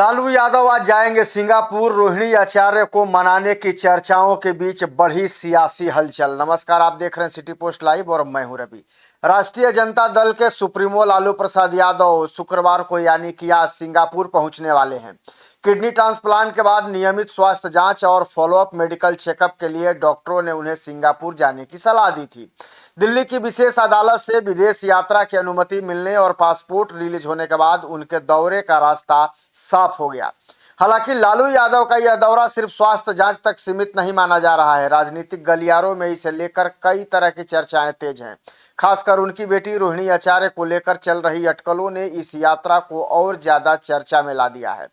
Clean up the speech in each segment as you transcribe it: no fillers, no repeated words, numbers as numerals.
लालू यादव आज जाएंगे सिंगापुर। रोहिणी आचार्य को मनाने की चर्चाओं के बीच बढ़ी सियासी हलचल। नमस्कार, आप देख रहे हैं सिटी पोस्ट लाइव और मैं हूं रवि। राष्ट्रीय जनता दल के सुप्रीमो लालू प्रसाद यादव शुक्रवार को यानी कि आज सिंगापुर पहुंचने वाले हैं। किडनी ट्रांसप्लांट के बाद नियमित स्वास्थ्य जांच और फॉलोअप मेडिकल चेकअप के लिए डॉक्टरों ने उन्हें सिंगापुर जाने की सलाह दी थी। दिल्ली की विशेष अदालत से विदेश यात्रा की अनुमति मिलने और पासपोर्ट रिलीज होने के बाद उनके दौरे का रास्ता साफ हो गया। हालांकि लालू यादव का यह दौरा सिर्फ स्वास्थ्य जांच तक सीमित नहीं माना जा रहा है। राजनीतिक गलियारों में इसे लेकर कई तरह की चर्चाएं तेज हैं। खासकर उनकी बेटी रोहिणी आचार्य को लेकर चल रही अटकलों ने इस यात्रा को और ज्यादा चर्चा में ला दिया है।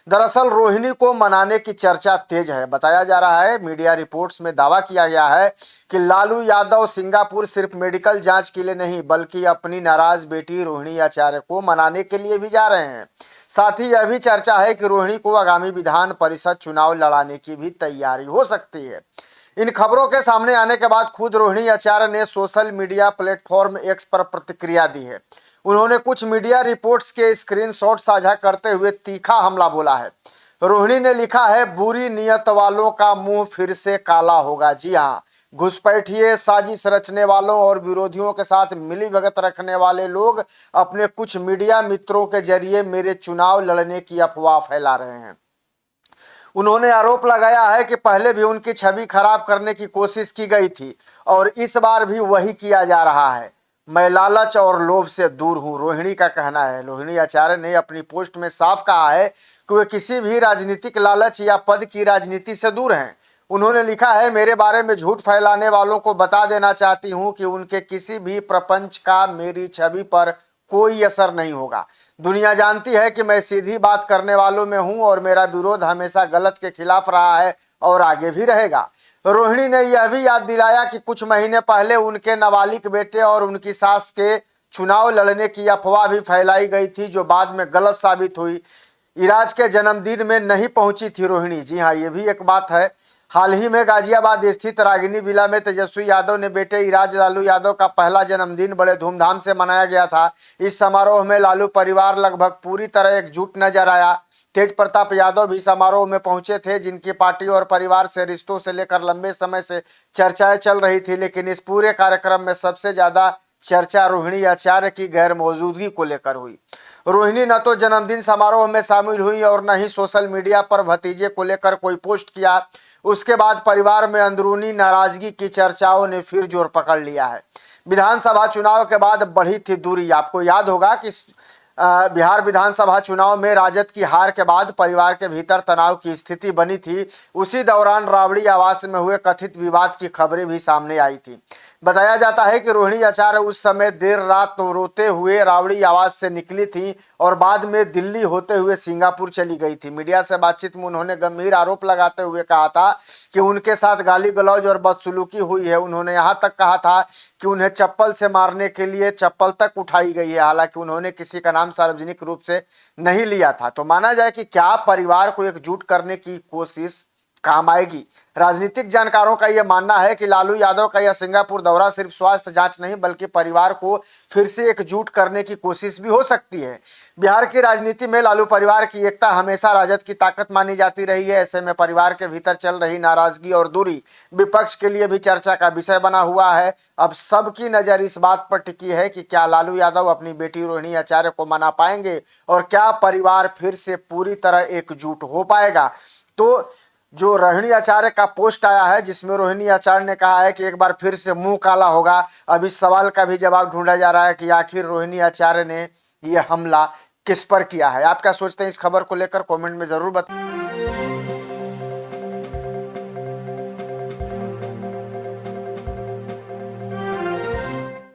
दरअसल रोहिणी को मनाने की चर्चा तेज है। बताया जा रहा है, मीडिया रिपोर्ट्स में दावा किया गया है कि लालू यादव सिंगापुर सिर्फ मेडिकल जांच के लिए नहीं बल्कि अपनी नाराज बेटी रोहिणी आचार्य को मनाने के लिए भी जा रहे हैं। साथ ही यह भी चर्चा है कि रोहिणी को आगामी विधान परिषद चुनाव लड़ाने की भी तैयारी हो सकती है। इन खबरों के सामने आने के बाद खुद रोहिणी आचार्य ने सोशल मीडिया प्लेटफॉर्म एक्स पर प्रतिक्रिया दी है। उन्होंने कुछ मीडिया रिपोर्ट्स के स्क्रीनशॉट साझा करते हुए तीखा हमला बोला है। रोहिणी ने लिखा है, बुरी नीयत वालों का मुंह फिर से काला होगा। जी हाँ, घुसपैठिए, साजिश रचने वालों और विरोधियों के साथ मिलीभगत रखने वाले लोग अपने कुछ मीडिया मित्रों के जरिए मेरे चुनाव लड़ने की अफवाह फैला रहे हैं। उन्होंने आरोप लगाया है कि पहले भी उनकी छवि खराब करने की कोशिश की गई थी और इस बार भी वही किया जा रहा है। मैं लालच और लोभ से दूर हूं, रोहिणी का कहना है। रोहिणी आचार्य ने अपनी पोस्ट में साफ कहा है कि वे किसी भी राजनीतिक लालच या पद की राजनीति से दूर हैं। उन्होंने लिखा है, मेरे बारे में झूठ फैलाने वालों को बता देना चाहती हूं कि उनके किसी भी प्रपंच का मेरी छवि पर कोई असर नहीं होगा। दुनिया जानती है कि मैं सीधी बात करने वालों में हूं और मेरा विरोध हमेशा गलत के खिलाफ रहा है और आगे भी रहेगा। रोहिणी ने यह भी याद दिलाया कि कुछ महीने पहले उनके नाबालिग बेटे और उनकी सास के चुनाव लड़ने की अफवाह भी फैलाई गई थी, जो बाद में गलत साबित हुई। इराज के जन्मदिन में नहीं पहुंची थी रोहिणी। जी हाँ, ये भी एक बात है। हाल ही में गाजियाबाद स्थित रागिनी विला में तेजस्वी यादव ने बेटे इराज लालू यादव का पहला जन्मदिन बड़े धूमधाम से मनाया गया था। इस समारोह में लालू परिवार लगभग पूरी तरह एकजुट नजर आया। तेज प्रताप यादव भी समारोह में पहुंचे थे, जिनकी पार्टी और परिवार से रिश्तों से लेकर लंबे समय से चर्चाएं चल रही थी। लेकिन इस पूरे कार्यक्रम में सबसे ज्यादा चर्चा रोहिणी आचार्य की गैर मौजूदगी को लेकर हुई। रोहिणी न तो जन्मदिन समारोह में शामिल हुई और न ही सोशल मीडिया पर भतीजे को लेकर कोई पोस्ट किया। उसके बाद परिवार में अंदरूनी नाराजगी की चर्चाओं ने फिर जोर पकड़ लिया है। विधानसभा चुनाव के बाद बढ़ी थी दूरी। आपको याद होगा कि बिहार विधानसभा चुनाव में राजद की हार के बाद परिवार के भीतर तनाव की स्थिति बनी थी। उसी दौरान राबड़ी आवास में हुए कथित विवाद की खबरें भी सामने आई थी। बताया जाता है कि रोहिणी आचार्य उस समय देर रात रोते हुए राबड़ी आवास से निकली थी और बाद में दिल्ली होते हुए सिंगापुर चली गई थी। मीडिया से बातचीत में उन्होंने गंभीर आरोप लगाते हुए कहा था कि उनके साथ गाली गलौज और बदसलूकी हुई है। उन्होंने यहाँ तक कहा था कि उन्हें चप्पल से मारने के लिए चप्पल तक उठाई गई है। हालांकि उन्होंने किसी का नाम सार्वजनिक रूप से नहीं लिया था। तो माना जाए कि क्या परिवार को एकजुट करने की कोशिश काम आएगी। राजनीतिक जानकारों का यह मानना है कि लालू यादव का यह सिंगापुर दौरा सिर्फ स्वास्थ्य जांच नहीं बल्कि परिवार को फिर से एकजुट करने की कोशिश भी हो सकती है। बिहार की राजनीति में लालू परिवार की एकता हमेशा राजद की ताकत मानी जाती रही है। ऐसे में परिवार के भीतर चल रही नाराजगी और दूरी विपक्ष के लिए भी चर्चा का विषय बना हुआ है। अब सबकी नजर इस बात पर टिकी है कि क्या लालू यादव अपनी बेटी रोहिणी आचार्य को मना पाएंगे और क्या परिवार फिर से पूरी तरह एकजुट हो पाएगा। तो जो रोहिणी आचार्य का पोस्ट आया है जिसमें रोहिणी आचार्य ने कहा है कि एक बार फिर से मुंह काला होगा, अब इस सवाल का भी जवाब ढूंढा जा रहा है कि आखिर रोहिणी आचार्य ने यह हमला किस पर किया है। आप क्या सोचते हैं इस खबर को लेकर, कमेंट में जरूर बताएं।